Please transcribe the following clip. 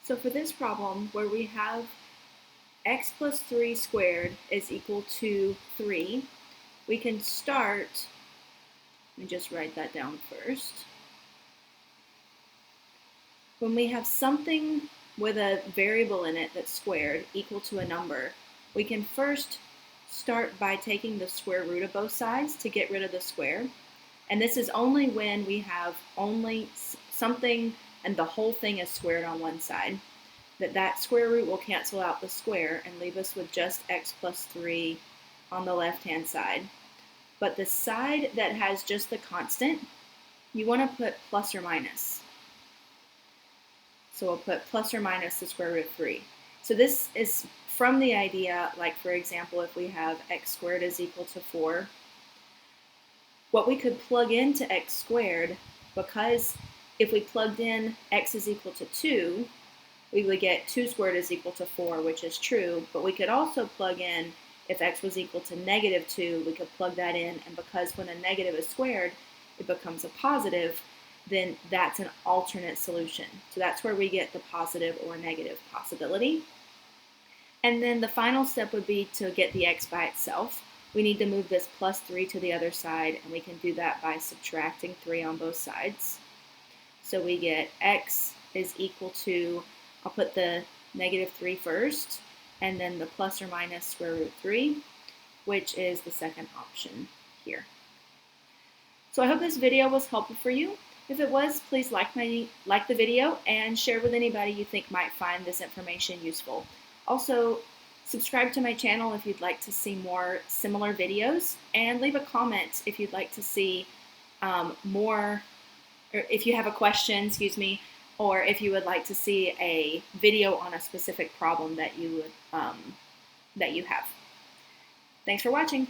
So for this problem where we have x plus 3 squared is equal to 3, we can start, let me just write that down first. When we have something with a variable in it that's squared equal to a number, we can first start by taking the square root of both sides to get rid of the square. And this is only when we have only something and the whole thing is squared on one side. That square root will cancel out the square and leave us with just x plus 3 on the left-hand side. But the side that has just the constant, you want to put plus or minus. So we'll put plus or minus the square root of 3. So this is from the idea, like for example, if we have x squared is equal to 4, what we could plug into x squared, because if we plugged in x is equal to 2, we would get 2 squared is equal to 4, which is true, but we could also plug in, if x was equal to negative 2, we could plug that in, and because when a negative is squared, it becomes a positive, then that's an alternate solution. So that's where we get the positive or negative possibility. And then the final step would be to get the x by itself. We need to move this plus 3 to the other side, and we can do that by subtracting 3 on both sides. So we get x is equal to, I'll put the negative 3 first, and then the plus or minus square root 3, which is the second option here. So I hope this video was helpful for you. If it was, please like the video and share with anybody you think might find this information useful. Also, subscribe to my channel if you'd like to see more similar videos, and leave a comment if you'd like to see more, or if you have a question, or if you would like to see a video on a specific problem that you have. Thanks for watching.